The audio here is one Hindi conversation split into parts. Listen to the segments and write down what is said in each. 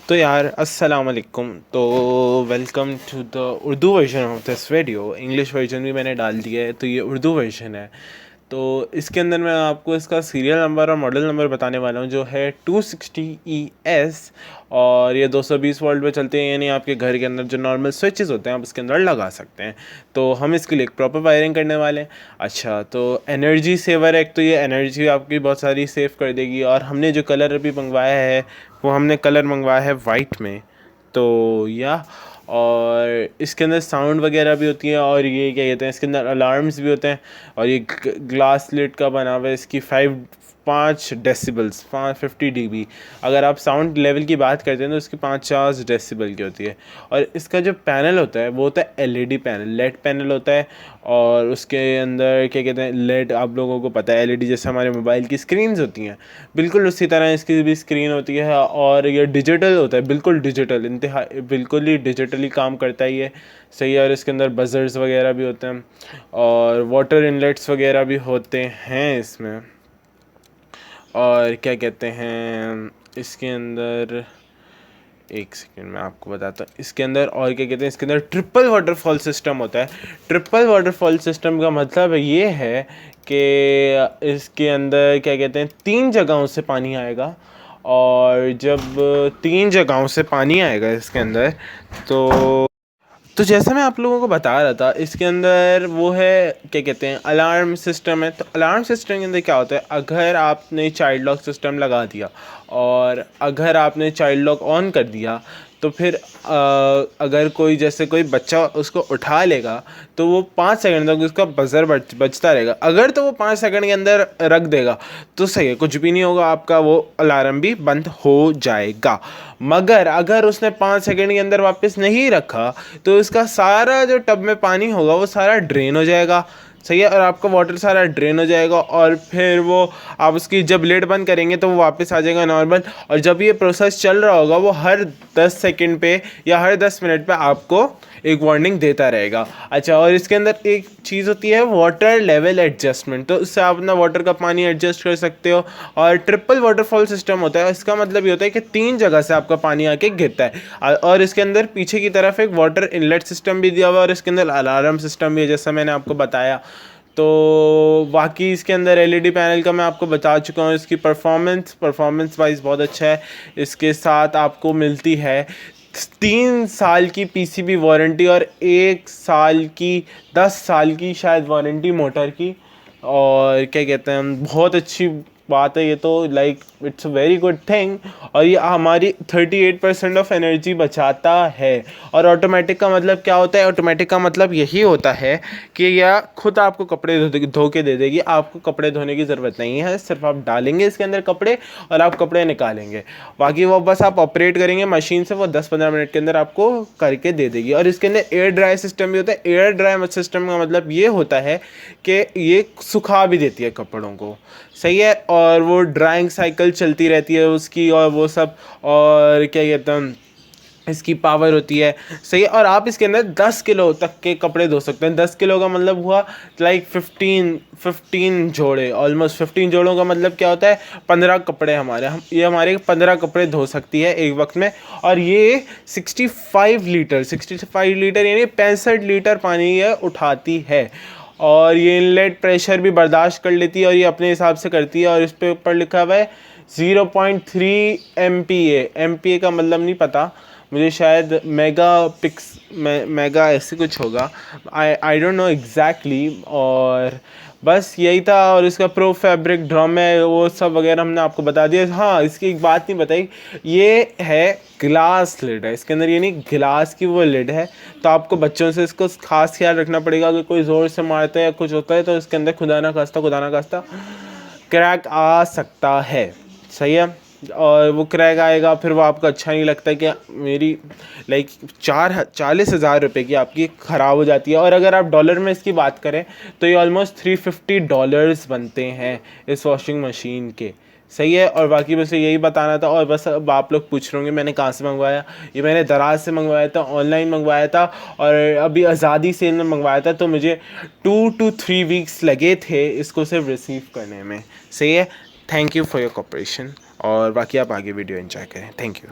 तो यार अस्सलाम वालेकुम। तो welcome to the Urdu version of this video. English version भी मैंने डाल दिया है, तो ये उर्दू वर्जन है। तो इसके अंदर मैं आपको इसका सीरियल नंबर और मॉडल नंबर बताने वाला हूँ, जो है 260ES। और ये 220 वोल्ट पे चलते हैं, यानी आपके घर के अंदर जो नॉर्मल स्विचेस होते हैं आप उसके अंदर लगा सकते हैं। तो हम इसके लिए एक प्रॉपर वायरिंग करने वाले हैं। अच्छा, तो एनर्जी सेवर है, एक तो ये एनर्जी आपकी बहुत सारी सेव कर देगी। और हमने जो कलर अभी मंगवाया है वो हमने कलर मंगवाया है वाइट में। तो या और इसके अंदर साउंड वगैरह भी होती है, और ये क्या कहते हैं, इसके अंदर अलार्म्स भी होते हैं। और ये ग्लास लिड का बना हुआ है, इसकी 5 डेसिबल्स 50 dB। अगर आप साउंड लेवल की बात करते हैं तो इसकी 50 डेसिबल की होती है। और इसका जो पैनल होता है वो होता है एलईडी पैनल, लेड पैनल होता है। और उसके अंदर क्या कहते हैं, लेड आप लोगों को पता है एलईडी जैसे हमारे मोबाइल की स्क्रीन्स होती हैं, बिल्कुल उसी तरह इसकी भी स्क्रीन होती है। और ये डिजिटल होता है, बिल्कुल डिजिटल, इंतहा बिल्कुल ही डिजिटली काम करता ही है। सही है। और इसके अंदर बजर्स वगैरह भी होते हैं और वाटर इनलेट्स वगैरह भी होते हैं इसमें। और क्या कहते हैं इसके अंदर, एक सेकेंड मैं आपको बताता हूँ इसके अंदर और क्या कहते हैं। इसके अंदर ट्रिपल वाटरफॉल सिस्टम होता है। ट्रिपल वाटरफॉल सिस्टम का मतलब ये है कि इसके अंदर क्या कहते हैं 3 जगहों से पानी आएगा। और जब 3 जगहों से पानी आएगा इसके अंदर, तो जैसा मैं आप लोगों को बता रहा था, इसके अंदर वो है क्या कहते हैं अलार्म सिस्टम है। तो अलार्म सिस्टम के अंदर क्या होता है, अगर आपने चाइल्ड लॉक सिस्टम लगा दिया और अगर आपने चाइल्ड लॉक ऑन कर दिया, तो फिर अगर कोई जैसे कोई बच्चा उसको उठा लेगा तो वो 5 सेकंड तक उसका बजर बजता रहेगा। अगर तो वो 5 सेकंड के अंदर रख देगा तो सही है, कुछ भी नहीं होगा, आपका वो अलार्म भी बंद हो जाएगा। मगर अगर उसने 5 सेकंड के अंदर वापस नहीं रखा तो इसका सारा जो टब में पानी होगा वो सारा ड्रेन हो जाएगा। सही है। और आपका वाटर सारा ड्रेन हो जाएगा, और फिर वो आप उसकी जब लिड बंद करेंगे तो वो वापस आ जाएगा नॉर्मल। और जब ये प्रोसेस चल रहा होगा वो हर 10 सेकंड पे या हर 10 मिनट पे आपको एक वार्निंग देता रहेगा। अच्छा, और इसके अंदर एक चीज़ होती है वाटर लेवल एडजस्टमेंट, तो इससे आप अपना वाटर का पानी एडजस्ट कर सकते हो। और ट्रिपल वाटरफॉल सिस्टम होता है, इसका मतलब ये होता है कि 3 जगह से आपका पानी आके गिरता है। और इसके अंदर पीछे की तरफ एक वाटर इनलेट सिस्टम भी दिया हुआ है, और इसके अंदर अलार्म सिस्टम भी है जैसा मैंने आपको बताया। तो बाकी इसके अंदर एलईडी पैनल का मैं आपको बता चुका हूँ। इसकी परफॉर्मेंस वाइज बहुत अच्छा है। इसके साथ आपको मिलती है 3 साल की पीसीबी वारंटी और 1 साल की 10 साल की शायद वारंटी मोटर की। और क्या कहते हैं, बहुत अच्छी बात है ये तो, like it's a very good thing. और ये हमारी 38% ऑफ एनर्जी बचाता है। और ऑटोमेटिक का मतलब क्या होता है, ऑटोमेटिक का मतलब यही होता है कि यह खुद आपको कपड़े धो के दे देगी। आपको कपड़े धोने की ज़रूरत नहीं है, सिर्फ आप डालेंगे इसके अंदर कपड़े और आप कपड़े निकालेंगे। बाकी वो बस आप ऑपरेट करेंगे मशीन से, वो 10-15 मिनट के अंदर आपको करके दे देगी। और इसके अंदर एयर ड्राई सिस्टम भी होता है। एयर ड्राई सिस्टम का मतलब ये होता है कि ये सुखा भी देती है कपड़ों को। सही है। और वो ड्राइंग साइकिल चलती रहती है उसकी, और वो सब, और क्या कहते हैं इसकी पावर होती है। सही है। और आप इसके अंदर 10 किलो तक के कपड़े धो सकते हैं। 10 किलो का मतलब हुआ लाइक 15 जोड़े, ऑलमोस्ट 15 जोड़ों का मतलब क्या होता है, 15 कपड़े ये हमारे 15 कपड़े धो सकती है एक वक्त में। और ये 65 लीटर यानी 65 लीटर पानी ये उठाती है। और ये इनलेट प्रेशर भी बर्दाश्त कर लेती है, और ये अपने हिसाब से करती है। और इस पे ऊपर लिखा हुआ है 0.3 MPa का मतलब नहीं पता मुझे, शायद मेगा ऐसे कुछ होगा, आई डोंट नो एग्जैक्टली। और बस यही था। और इसका प्रो फैब्रिक ड्रम है, वो सब वगैरह हमने आपको बता दिया। हाँ, इसकी एक बात नहीं बताई, ये है ग्लास लिड है इसके अंदर, ये नहीं ग्लास की वो लिड है। तो आपको बच्चों से इसको खास ख्याल रखना पड़ेगा, अगर कोई ज़ोर से मारता है या कुछ होता है तो इसके अंदर खुदा ना खास्ता क्रैक आ सकता है। सही है। और वो क्रैक आएगा, फिर वो आपको अच्छा नहीं लगता कि मेरी लाइक 40,000 रुपये की आपकी ख़राब हो जाती है। और अगर आप डॉलर में इसकी बात करें तो ये ऑलमोस्ट $350 बनते हैं इस वॉशिंग मशीन के। सही है। और बाकी बस यही बताना था। और बस अब आप लोग पूछ रहे होंगे मैंने कहाँ से मंगवाया, ये मैंने दराज से मंगवाया था, ऑनलाइन मंगवाया था। और अभी आज़ादी सेल में मंगवाया था, तो मुझे 2 to 3 वीक्स लगे थे इसको सिर्फ रिसीव करने में। सही है। Thank you for your cooperation. और बाकी आप आगे वीडियो एंजॉय करें। Thank you.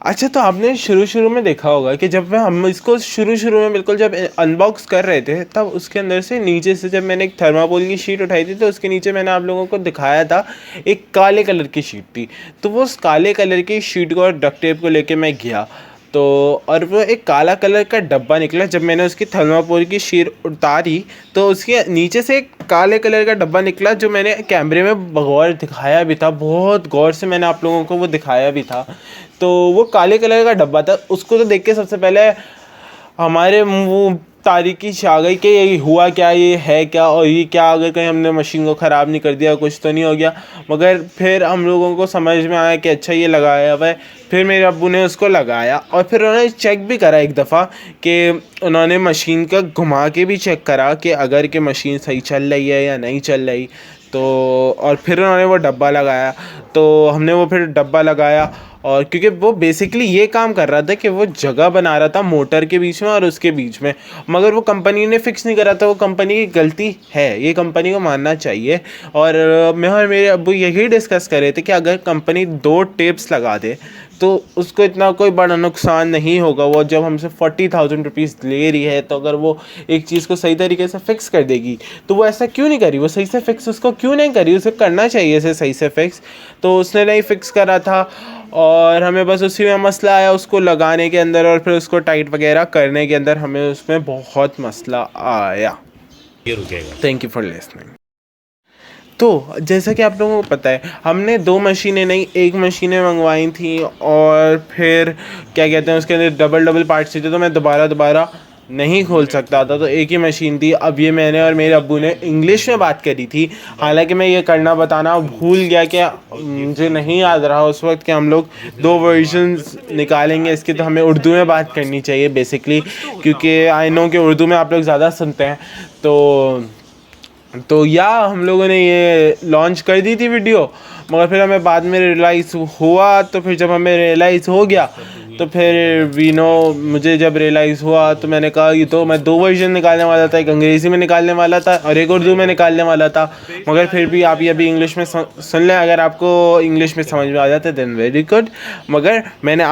अच्छा, तो आपने शुरू में देखा होगा कि जब हम इसको शुरू में बिल्कुल जब अनबॉक्स कर रहे थे, तब उसके अंदर से नीचे से जब मैंने एक थर्माकोल की शीट उठाई थी, तो उसके नीचे मैंने आप लोगों को दिखाया था एक काले कलर की शीट थी। तो वो उस काले कलर की शीट को और डक्ट टेप को लेके मैं गया, तो और वो एक काला कलर का डब्बा निकला। जब मैंने उसकी थर्माकोल की शीट उतारी, तो उसके नीचे से एक काले कलर का डब्बा निकला, जो मैंने कैमरे में बगौर दिखाया भी था, बहुत गौर से मैंने आप लोगों को वो दिखाया भी था। तो वो काले कलर का डब्बा था, उसको तो देख के सबसे पहले हमारे मुँह तारीकी छा गई कि ये हुआ क्या, ये है क्या, और ये क्या, अगर कहीं हमने मशीन को ख़राब नहीं कर दिया, कुछ तो नहीं हो गया। मगर फिर हम लोगों को समझ में आया कि अच्छा ये लगाया हुआ है। फिर मेरे अब्बू ने उसको लगाया और फिर उन्होंने चेक भी करा एक दफ़ा, कि उन्होंने मशीन का घुमा के भी चेक करा कि अगर कि मशीन सही चल रही है या नहीं चल रही। तो और फिर उन्होंने वो डब्बा लगाया, तो हमने वो फिर डब्बा लगाया। और क्योंकि वो बेसिकली ये काम कर रहा था कि वो जगह बना रहा था मोटर के बीच में और उसके बीच में, मगर वो कंपनी ने फिक्स नहीं करा था। वो कंपनी की गलती है, ये कंपनी को मानना चाहिए। और मैं और मेरे अब्बू यही डिस्कस कर रहे थे कि अगर कंपनी 2 टेप्स लगा दे तो उसको इतना कोई बड़ा नुकसान नहीं होगा। वो जब हमसे 40,000 रुपीज़ ले रही है, तो अगर वो एक चीज़ को सही तरीके से फ़िक्स कर देगी, तो वो ऐसा क्यों नहीं करी, वो सही से फ़िक्स उसको क्यों नहीं करी, उसे करना चाहिए इसे सही से फ़िक्स। तो उसने नहीं फ़िक्स करा था और हमें बस उसी में मसला आया उसको लगाने के अंदर, और फिर उसको टाइट वगैरह करने के अंदर हमें उसमें बहुत मसला आया। ये रुकेगा। Thank you for listening. तो जैसा कि आप लोगों को पता है, हमने 2 मशीनें नहीं 1 मशीनें मंगवाई थी, और फिर क्या कहते हैं उसके अंदर डबल पार्ट्स थे, तो मैं दोबारा नहीं खोल सकता था, तो एक ही मशीन थी। अब ये मैंने और मेरे अब्बू ने इंग्लिश में बात करी थी, हालांकि मैं ये करना बताना भूल गया कि मुझे नहीं याद रहा उस वक्त कि हम लोग 2 वर्जन्स निकालेंगे इसके, तो हमें उर्दू में बात करनी चाहिए बेसिकली, क्योंकि आई नो कि उर्दू में आप लोग ज़्यादा सुनते हैं। तो या हम लोगों ने ये लॉन्च कर दी थी वीडियो, मगर फिर हमें बाद में रियलाइज़ हुआ। तो फिर जब हमें रियलाइज़ हो गया, तो फिर मुझे जब रियलाइज़ हुआ, तो मैंने कहा ये तो मैं 2 वर्जन निकालने वाला था, एक अंग्रेज़ी में निकालने वाला था और एक उर्दू में निकालने वाला था। मगर फिर भी आप ये अभी इंग्लिश में सुन लें, अगर आपको इंग्लिश में समझ में आ जाता है देन वेरी गुड। मगर मैंने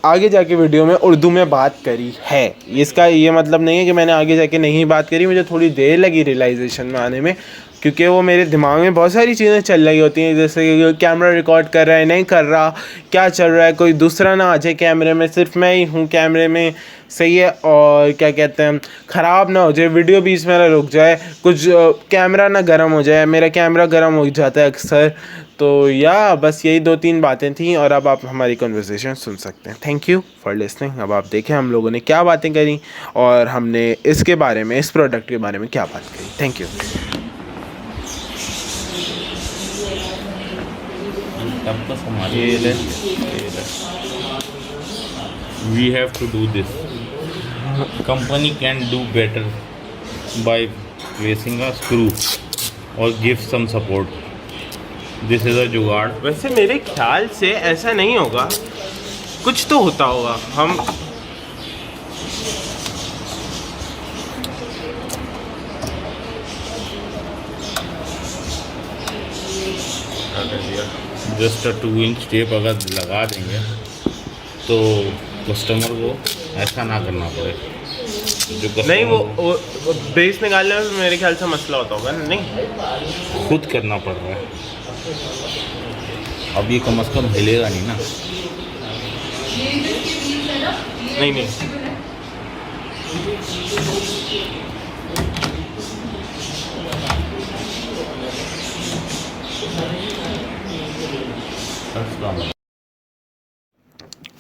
आगे जाके वीडियो में उर्दू में बात करी है। इसका ये मतलब नहीं है कि मैंने आगे जाके नहीं बात करी, मुझे थोड़ी देर लगी रियलाइजेशन में आने में, क्योंकि वो मेरे दिमाग में बहुत सारी चीज़ें चल रही होती हैं, जैसे कि कैमरा रिकॉर्ड कर रहा है नहीं कर रहा, क्या चल रहा है, कोई दूसरा ना आ जाए कैमरे में, सिर्फ मैं ही हूँ कैमरे में, सही है। और क्या कहते हैं, ख़राब ना हो जाए वीडियो, बीच में ना रुक जाए, कुछ कैमरा ना गर्म हो जाए, मेरा कैमरा गर्म हो जाता है अक्सर। तो या बस यही 2-3 बातें थी, और अब आप हमारी कन्वर्सेशन सुन सकते हैं। Thank you for listening. अब आप देखें हम लोगों ने क्या बातें करी और हमने इसके बारे में, इस प्रोडक्ट के बारे में क्या बात करी। Thank you. तब तो हमारे we have to do this. Company can do better by placing a screw or give some support. This is a जुगाड़। वैसे मेरे ख्याल से ऐसा नहीं होगा, कुछ तो होता होगा। हम जस्ट 2 इंच टेप अगर लगा देंगे तो कस्टमर को ऐसा ना करना पड़े। जो नहीं, वो बेस निकालने में मेरे ख्याल से मसला होता होगा, नहीं खुद करना पड़ रहा है। अब ये कम से कम हिलेगा नहीं ना। नहीं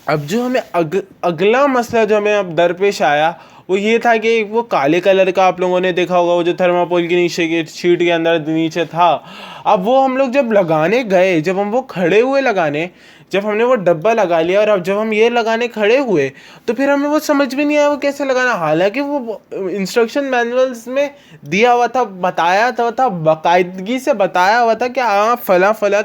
अब जो हमें अगला मसला जो हमें अब दरपेश आया, वो ये था कि वो काले कलर का आप लोगों ने देखा होगा, वो जो थर्माकोल के नीचे के शीट के अंदर नीचे था। अब वो हम लोग जब लगाने गए, जब हम वो खड़े हुए लगाने, जब हमने वो डब्बा लगा लिया और अब जब हम ये लगाने खड़े हुए, तो फिर हमें वो समझ में नहीं आया वो कैसे लगाना। हालांकि वो इंस्ट्रक्शन मैनुअल्स में दिया हुआ था, बताया था बाकायदगी से बताया हुआ था कि हाँ फला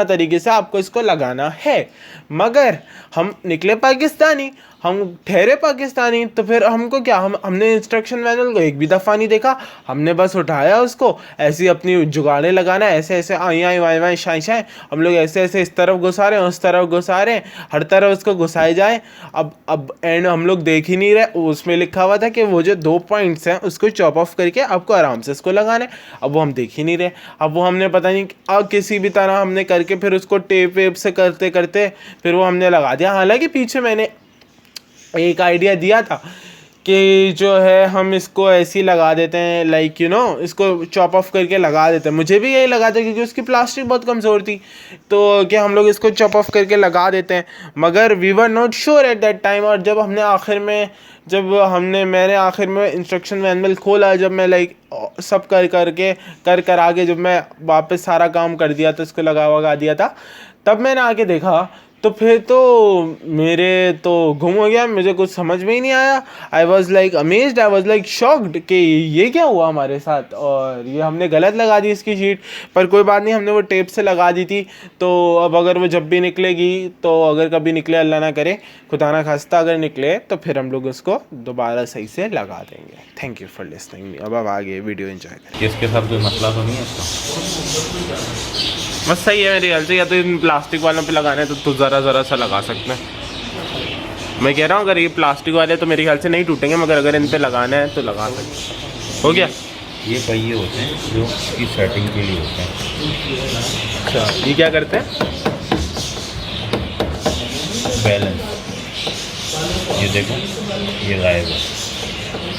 तरीके से आपको इसको लगाना है। मगर हम निकले पाकिस्तानी, हम ठहरे पाकिस्तानी, तो फिर हमको क्या, हमने इंस्ट्रक्शन मैनुअल को एक भी दफ़ा नहीं देखा, हमने बस उठाया उसको, ऐसे ही अपनी जुगाड़े लगाना, ऐसे ऐसे आई आई वाई वाई शाई शाई, हम लोग ऐसे ऐसे इस तरफ घुसा रहे हैं, उस तरफ घुसा रहे हैं, हर तरफ उसको घुसाए जाए। अब एंड हम लोग देख ही नहीं रहे, उसमें लिखा हुआ था कि वो जो 2 पॉइंट्स हैं उसको चॉप ऑफ करके आपको आराम से इसको लगाना है। अब वो हम देख ही नहीं रहे, अब वो हमने पता नहीं अब किसी भी तरह हमने करके फिर उसको टेप वेप से करते करते फिर वो हमने लगा दिया। हालांकि पीछे मैंने एक आइडिया दिया था कि जो है हम इसको ऐसे ही लगा देते हैं, लाइक यू नो, इसको चॉप ऑफ करके लगा देते हैं। मुझे भी यही लगा था क्योंकि उसकी प्लास्टिक बहुत कमज़ोर थी, तो कि हम लोग इसको चॉप ऑफ करके लगा देते हैं, मगर we were not sure at that time. और जब मैंने आखिर में इंस्ट्रक्शन मैनुअल खोला, जब मैं लाइक सब कर आगे जब मैं वापस सारा काम कर दिया था, इसको लगा दिया था, तब मैंने आके देखा, तो फिर तो मेरे तो गुम हो गया, मुझे कुछ समझ में ही नहीं आया। I was like amazed, I was like shocked कि ये क्या हुआ हमारे साथ, और ये हमने गलत लगा दी इसकी शीट। पर कोई बात नहीं, हमने वो टेप से लगा दी थी, तो अब अगर वो जब भी निकलेगी, तो अगर कभी निकले, अल्लाह ना करे, खुदा ना खास्ता अगर निकले, तो फिर हम लोग उसको दोबारा सही से लगा देंगे। Thank you for listening. अब आगे वीडियो एंजॉय करें। इसके साथ कोई मसला तो नहीं है इसका? बस सही है मेरे ख्याल से, या तो इन प्लास्टिक वालों पे लगाना है तो ज़रा सा लगा सकते हैं। मैं कह रहा हूँ अगर ये प्लास्टिक वाले तो मेरे ख्याल से नहीं टूटेंगे, मगर अगर इन पे लगाना है तो लगा सकते हैं। हो गया। ये पहिए होते हैं जो इसकी सेटिंग के लिए होते हैं। अच्छा, ये क्या करते हैं? बैलेंस, ये देखो, ये गायब है,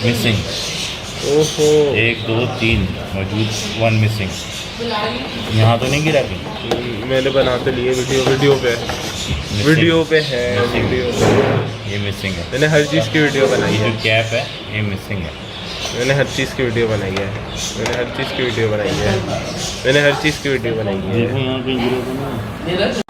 मिसिंग। ओहो, 1 2 3 मौजूद, 1 मिसिंग। यहाँ तो नहीं गिरा कहीं? मैंने बना तो लिए वीडियो पे है, ये मिसिंग है। मैंने हर चीज़ की वीडियो बनाई ये है। जो कैप है ये मिसिंग है। मैंने हर चीज़ की वीडियो बनाई है। मैंने हर चीज़ की वीडियो बनाई है। देखो यहाँ पे गिरा तो नहीं।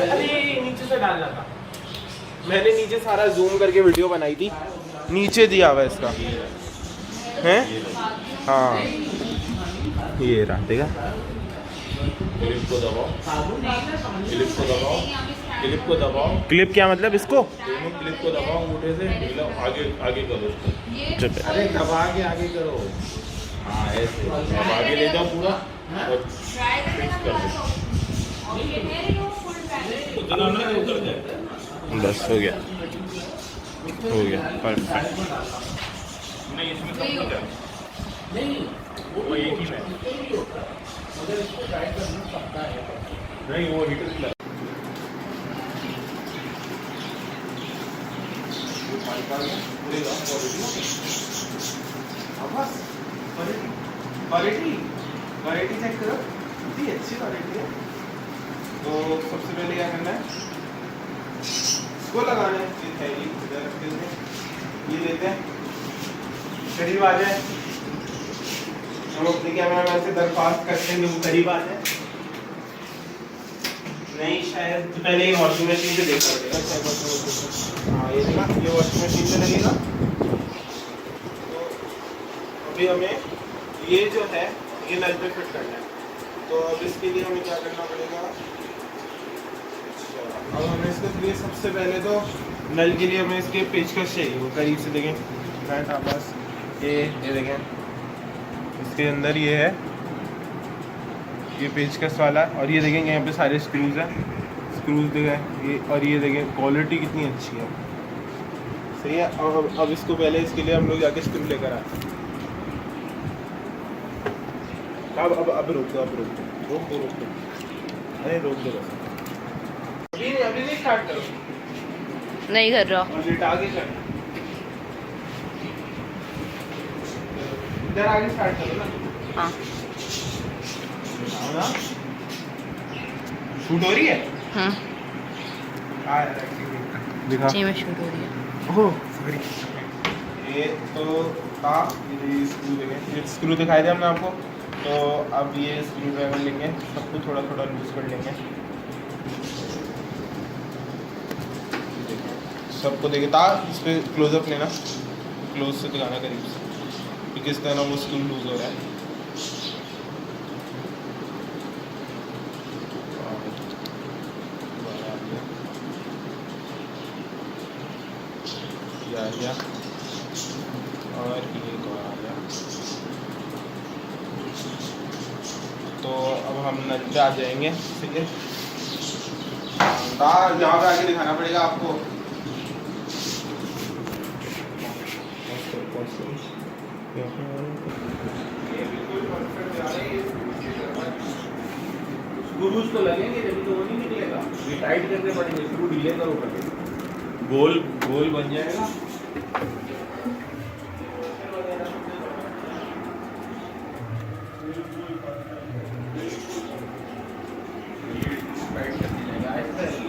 अरे नीचे से डालना था, मैंने नीचे सारा जूम करके वीडियो बनाई थी, नीचे दिया हुआ इसका है। हाँ ये रहा, देखा। क्लिप को दबाओ, क्लिप को दबाओ। क्लिप क्या मतलब इसको? दोनों क्लिप को दबाओ अंगूठे से, ढीला आगे करो उसको। चुप है। अरे दबा के आगे करो। हाँ ऐसे, अब आगे ले जाओ पूरा और फिक्स कर दो। उतना ना उतर जाए। बस हो गया परफेक्ट। नहीं इसमें सब कुछ है। नहीं वो एक ही में। नहीं वो हीटर क्वालिटी चेक करो, कितनी अच्छी क्वालिटी है। तो सबसे पहले क्या करना है, इसको लगाना है। ये थैली इधर रख देते हैं, ये लेते हैं, करीब आ जाए। हम अपने कैमरा मैन से दरख्वास्त करते हैं कि वो करीब आ जाए। नहीं शायद तो पहले ये वॉशिंग मशीन से देखना पड़ेगा। हाँ ये देखा, ये वॉशिंग मशीन से लगेगा। तो अभी हमें ये जो है ये नल पे फिट करना है, तो अब इसके लिए हमें क्या करना पड़ेगा। अब हमें इसके लिए सबसे पहले तो नल के लिए हमें इसके पेचकश चाहिए, वो करीब से देखें फ्रेंड आप पास। ये देखें, इसके अंदर ये है, ये पेचकस वाला, और ये देखेंगे यहाँ पे सारे स्क्रूज हैं, स्क्रूज देखें ये, और ये देखें क्वालिटी कितनी अच्छी है, सही है। अब इसको पहले इसके लिए हम लोग जाके स्क्रू लेकर आते हैं। अब रोक दो, अरे रोक दो बस, अभी नहीं स्टार्ट करो, नहीं कर रहा। और लेट आगे कर, इधर आगे स्टार्ट करो ना। हाँ शूट हो रही है? दिखा। जी में शूट हो रही है। Oh sorry. ये तो था, ये स्क्रू देखें, ये स्क्रू दिखाए थे हमने आपको। तो अब ये स्क्रू ड्राइवर लेंगे, सबको थोड़ा थोड़ा लूज कर लेंगे। सबको देखे था, इस पर क्लोजअप लेना, क्लोज से दिखाना करीब से, क्योंकि इस तरह वो स्क्रू लूज हो रहा है। आ गया और ये को आ गया। तो अब हम नल पे आ जाएंगे। ठीक है, यहाँ पे आके दिखाना पड़ेगा आपको। स्क्रूज तो लगेंगे, लेकिन तो वो नहीं निकलेगा, ये टाइट करने पड़ेंगे। स्क्रू ढीले करो पहले, गोल गोल बन जाएगा। टाइट कर दीजिएगा ऐसे ही।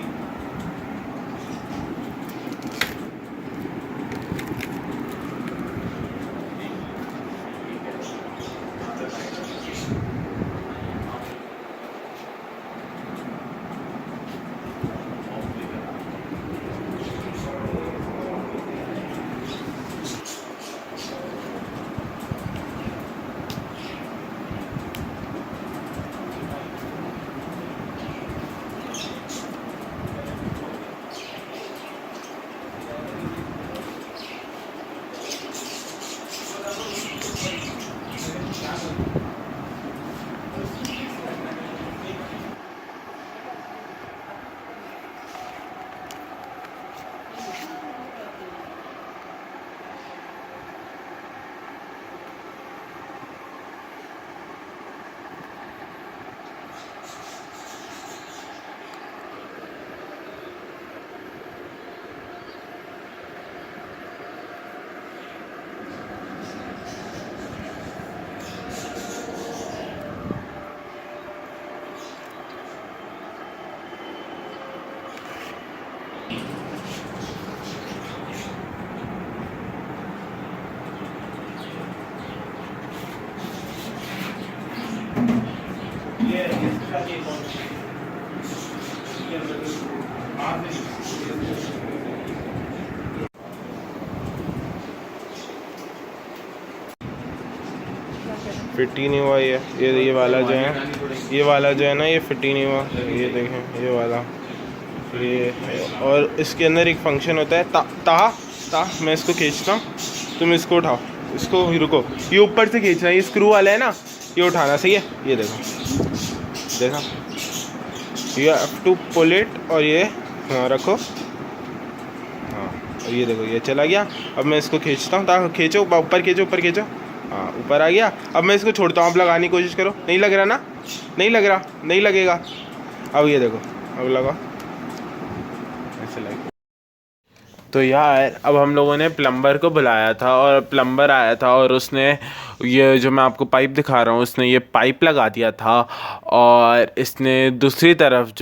ये इसका ये कौन सी ये हाथ में फिट ही नहीं हुआ। ये वाला जो है, ये वाला जो है ना, ये फिट ही नहीं हुआ। ये देखें, ये वाला, ये और इसके अंदर एक फंक्शन होता है ता। मैं इसको खींचता हूँ, तुम इसको उठाओ, इसको रुको, ये ऊपर से खींचना, ये स्क्रू वाला है ना, ये उठाना। सही है, ये देखा, you have to pull it, और ये रखो। हाँ, और ये देखो, ये चला गया। अब मैं इसको खींचता हूँ, खींचो, ऊपर खींचो। हाँ, ऊपर आ गया। अब मैं इसको छोड़ता हूँ, आप लगाने की कोशिश करो। नहीं लग रहा ना, नहीं लगेगा। अब ये देखो, अब लगा, ऐसे लगा। तो यार, अब हम लोगों ने प्लम्बर को बुलाया था, और प्लम्बर आया था, और उसने ये जो मैं आपको पाइप दिखा रहा हूँ, उसने ये पाइप लगा दिया था। और इसने दूसरी तरफ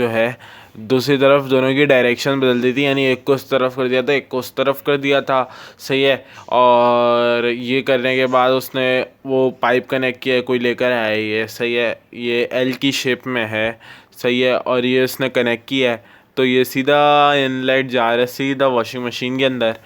दोनों की डायरेक्शन बदल दी थी, यानी एक को उस तरफ कर दिया था, एक को उस तरफ कर दिया था। सही है। और ये करने के बाद उसने वो पाइप कनेक्ट किया, कोई लेकर आया ये। सही है, ये एल की शेप में है। सही है, और ये उसने कनेक्ट किया है, तो ये सीधा इनलेट जा रहा है सीधा वॉशिंग मशीन के अंदर।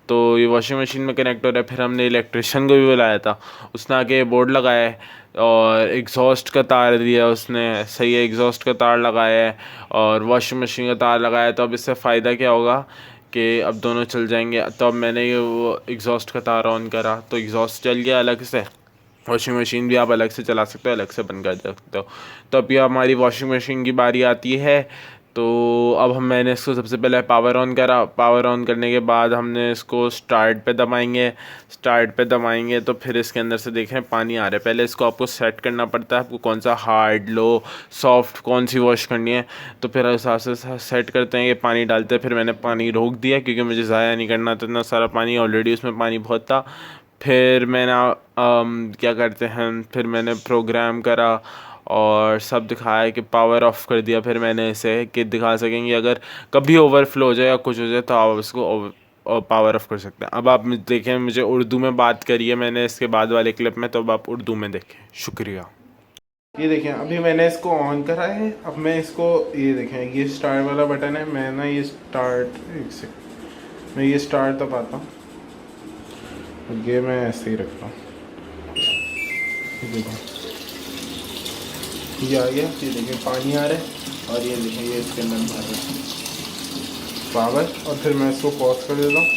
तो ये वॉशिंग मशीन में कनेक्ट हो रहा है। फिर हमने इलेक्ट्रिशियन को भी बुलाया था, उसने आके बोर्ड लगाया है, और एग्जॉस्ट का तार दिया उसने। सही है, एग्जॉस्ट का तार लगाया है, और वॉशिंग मशीन का तार लगाया है। तो अब इससे फ़ायदा क्या होगा कि अब दोनों चल जाएंगे। तो अब मैंने ये वो एग्जॉस्ट का तार ऑन करा, तो एग्जॉस्ट चल गया अलग से। वॉशिंग मशीन भी आप अलग से चला सकते हो, अलग से बंद कर सकते हो। तो अब ये हमारी वॉशिंग मशीन की बारी आती है। तो अब मैंने इसको सबसे पहले पावर ऑन करा। पावर ऑन करने के बाद हमने इसको स्टार्ट पे दबाएंगे। तो फिर इसके अंदर से देखें पानी आ रहा है। पहले इसको आपको सेट करना पड़ता है, आपको कौन सा हार्ड, लो, सॉफ्ट कौन सी वॉश करनी है। तो फिर उस हिसाब से सेट करते हैं, ये पानी डालते हैं। फिर मैंने पानी रोक दिया, क्योंकि मुझे ज़ाया नहीं करना था इतना सारा पानी, ऑलरेडी उसमें पानी बहुत था। फिर मैंने क्या करते हैं, फिर मैंने प्रोग्राम करा, और सब दिखाया कि पावर ऑफ कर दिया फिर मैंने इसे कि दिखा सकेंगे अगर कभी ओवरफ्लो हो जाए या कुछ हो जाए तो आप उसको और पावर ऑफ कर सकते हैं। अब आप देखें, मुझे उर्दू में बात करी है मैंने इसके बाद वाले क्लिप में, तो अब आप उर्दू में देखें। शुक्रिया। ये देखें, अभी मैंने इसको ऑन करा है। अब मैं इसको, ये देखें, ये स्टार्ट वाला बटन है। मैं ना ये स्टार्ट, एक सेकंड, मैं ये स्टार्ट दबाता हूँ, ये मैं ऐसे ही रखता हूँ। देखो ये आ गया, ये देखें पानी आ रहा है और ये देखें ये इसके अंदर भर रहा है पावर। और फिर मैं इसको पॉज कर देता हूँ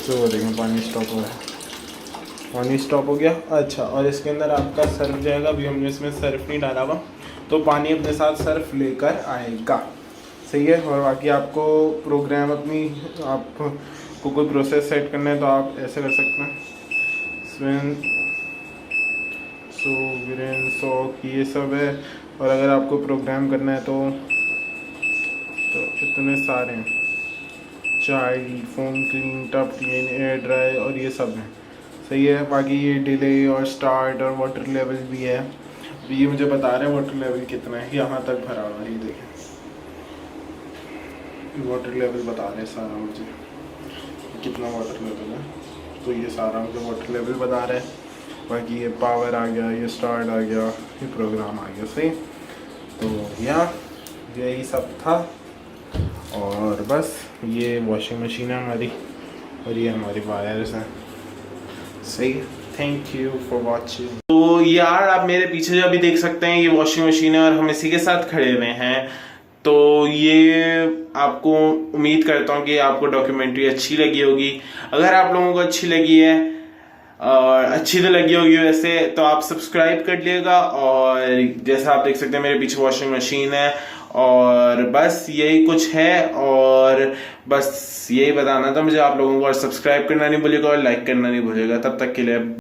तो वो देखें पानी स्टॉप हो रहा है, पानी स्टॉप हो गया। अच्छा, और इसके अंदर आपका सर्फ जाएगा। अभी हमने इसमें सर्फ नहीं डाला हुआ तो पानी अपने साथ सर्फ लेकर आएगा, सही है। और बाकी आपको प्रोग्राम अपनी, आपको कोई प्रोसेस सेट करना है तो आप ऐसे कर सकते हैं, स्विन सोवरेन सॉक, ये सब है। और अगर आपको प्रोग्राम करना है तो इतने सारे हैं, चाइल्ड, फोन क्लीन, टप क्लीन, एयर ड्राई और ये सब हैं, सही है। बाकी ये डिले और स्टार्ट और वाटर लेवल भी है। ये मुझे बता रहे हैं वाटर लेवल कितना है, यहाँ तक भरा हुआ है। ये देखें वाटर लेवल बता रहे हैं सारा मुझे कितना वाटर लेवल है, तो ये सारा मुझे वाटर लेवल बता रहा है। बाकी ये पावर आ गया, ये स्टार्ट आ गया, ये प्रोग्राम आ गया, सही। तो यही सब था। और बस ये वॉशिंग मशीन है हमारी और ये हमारी वायर्स हैं, सही। Thank you for watching. तो यार आप मेरे पीछे जो अभी देख सकते हैं ये वॉशिंग मशीन है और हम इसी के साथ खड़े हुए हैं। तो ये आपको, उम्मीद करता हूँ कि आपको डॉक्यूमेंट्री अच्छी लगी होगी। अगर आप लोगों को अच्छी लगी है और अच्छी तो लगी होगी वैसे, तो आप सब्सक्राइब कर लिएगा। और जैसा आप देख सकते हैं मेरे पीछे वॉशिंग मशीन है और बस यही कुछ है। और बस यही बताना था मुझे आप लोगों को, और सब्सक्राइब करना नहीं भूलिएगा और लाइक करना नहीं भूलिएगा। तब तक के लिए